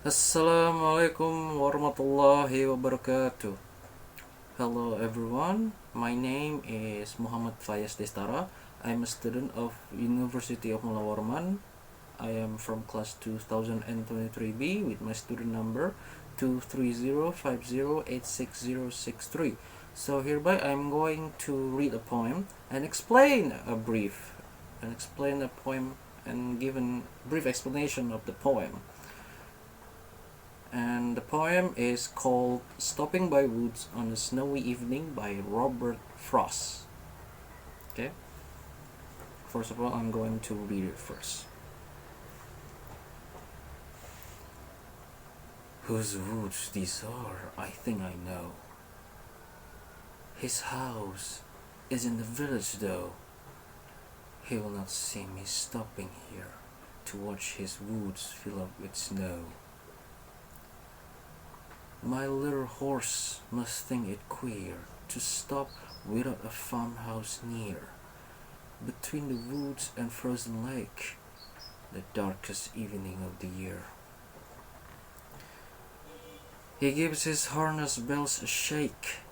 Assalamualaikum warahmatullahi wabarakatuh. Hello everyone, my name is Muhammad Fayyaz Destara. I'm a student of University of Mullah Warman. I am from class 2023B with my student number 23050866063. So hereby I'm going to read a poem and explain a poem and give a brief explanation of the poem. And the poem is called Stopping by Woods on a Snowy Evening by Robert Frost. Okay? First of all, I'm going to read it first. Whose woods these are, I think I know. His house is in the village though. He will not see me stopping here to watch his woods fill up with snow. My little horse must think it queer to stop without a farmhouse near, between the woods and frozen lake, the darkest evening of the year. He gives his harness bells a shake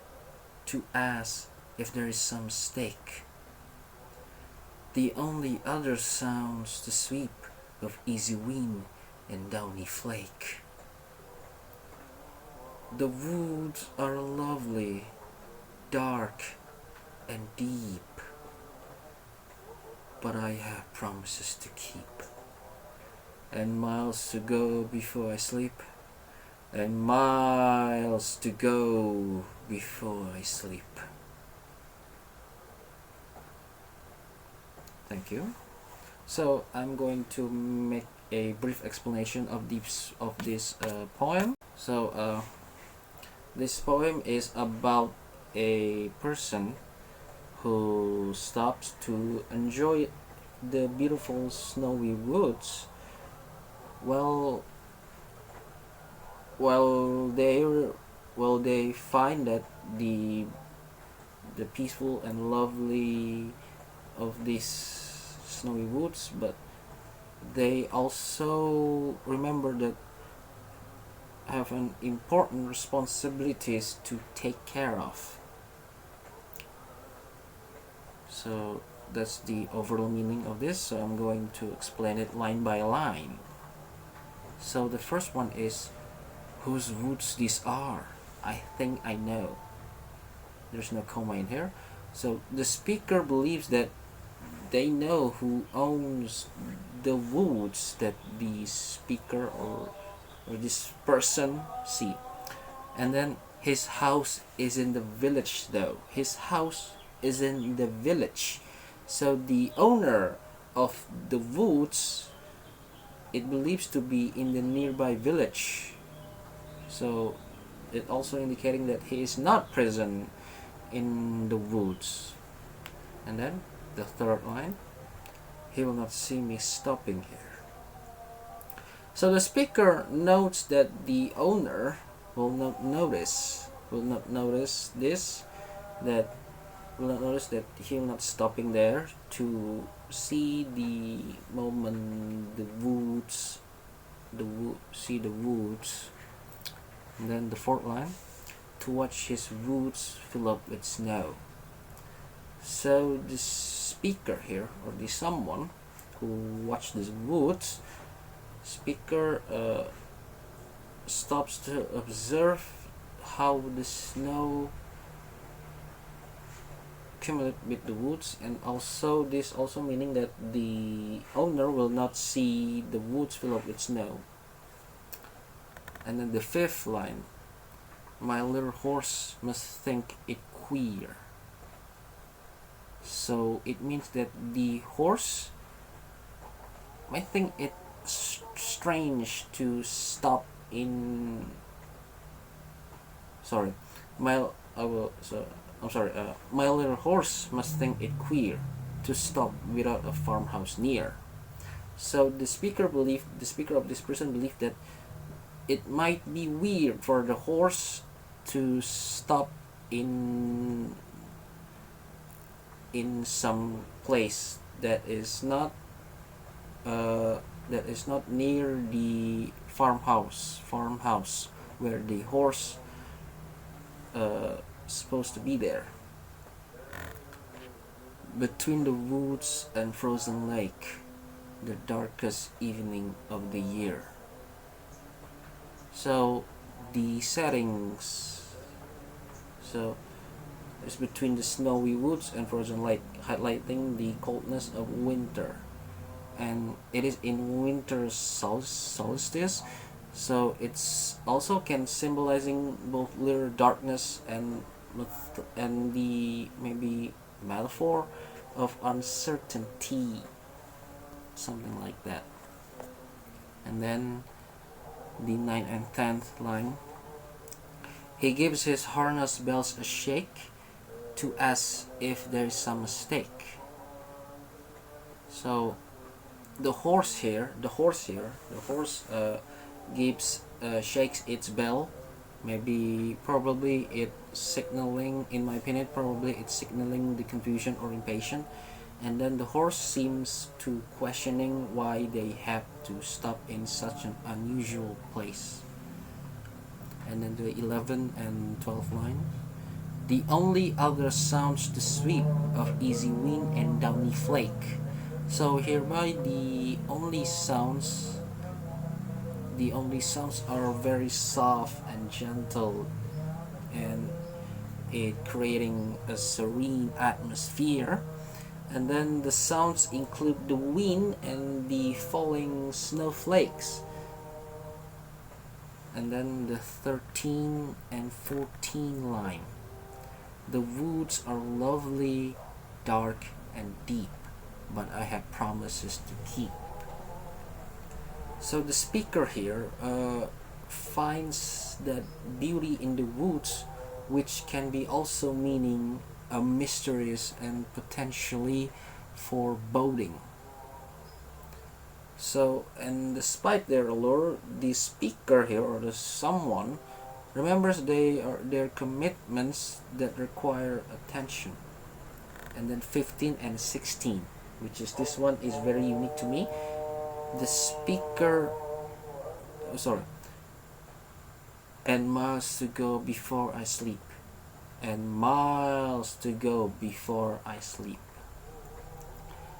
to ask if there is some stake. The only other sounds the sweep of easy wind and downy flake. The woods are lovely, dark and deep, but I have promises to keep, and miles to go before I sleep, and miles to go before I sleep. Thank you. So I'm going to make a brief explanation of this poem. So this poem is about a person who stops to enjoy the beautiful snowy woods while they find that the peaceful and lovely of these snowy woods, but they also remember that have an important responsibilities to take care of. So that's the overall meaning of this. So I'm going to explain it line by line. So the first one is, whose woods these are, I think I know. There's no comma in here. So the speaker believes that they know who owns the woods that the speaker or this person see. And then his house is in the village though. His house is in the village. So the owner of the woods, it believes to be in the nearby village. So it also indicating that he is not present in the woods. And then the third line, he will not see me stopping here. So the speaker notes that the owner will not notice that he will not stopping there to see the moment the woods. And then the fourth line, to watch his woods fill up with snow. So the speaker here, or the someone who watched the woods, speaker stops to observe how the snow accumulate with the woods, and also this also meaning that the owner will not see the woods fill up with snow. And then the fifth line, my little horse must think it queer. So it means that the horse might think it strange to stop in my little horse must think it queer to stop without a farmhouse near. So the speaker of this person believed that it might be weird for the horse to stop in some place that is not that is not near the farmhouse where the horse supposed to be there. Between the woods and frozen lake, the darkest evening of the year. So the settings, so it's between the snowy woods and frozen lake, highlighting the coldness of winter. And it is in winter solstice, so it's also can symbolizing both literal darkness and the maybe metaphor of uncertainty, something like that. And then the 9th and 10th line, he gives his harness bells a shake to ask if there is some mistake. So the horse gives shakes its bell. Maybe probably it signaling, in my opinion, probably it's signaling the confusion or impatient. And then the horse seems to questioning why they have to stop in such an unusual place. And then the 11th and 12th line, the only other sounds the sweep of easy wind and downy flake. So hereby the only sounds are very soft and gentle, and it creating a serene atmosphere. And then the sounds include the wind and the falling snowflakes. And then the 13 and 14 line, the woods are lovely, dark and deep, but I have promises to keep. So the speaker here finds that beauty in the woods, which can be also meaning a mysterious and potentially foreboding. So, and despite their allure, the speaker here, or the someone, remembers their commitments that require attention. And then 15 and 16, which is this one is very unique to me. The speaker, and miles to go before I sleep, and miles to go before I sleep.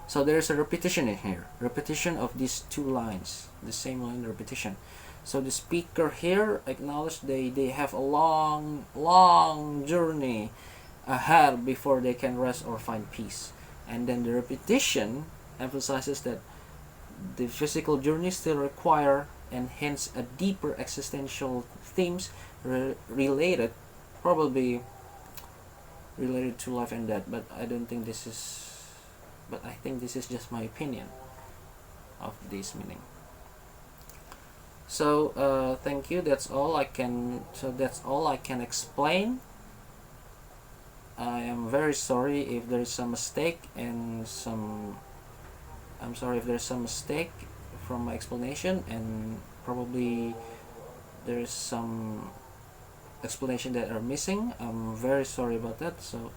So there's a repetition in here, repetition of these two lines, the same line repetition. So the speaker here acknowledged they have a long journey ahead before they can rest or find peace. And then the repetition emphasizes that the physical journey still require, and hence a deeper existential themes related, probably related to life and death. But I think this is just my opinion of this meaning. So thank you. That's all I can explain. I am very sorry if there is some mistake I'm sorry if there's some mistake from my explanation, and probably there is some explanation that are missing. I'm very sorry about that. So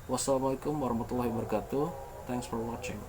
wassalamualaikum warahmatullahi wabarakatuh. Thanks for watching.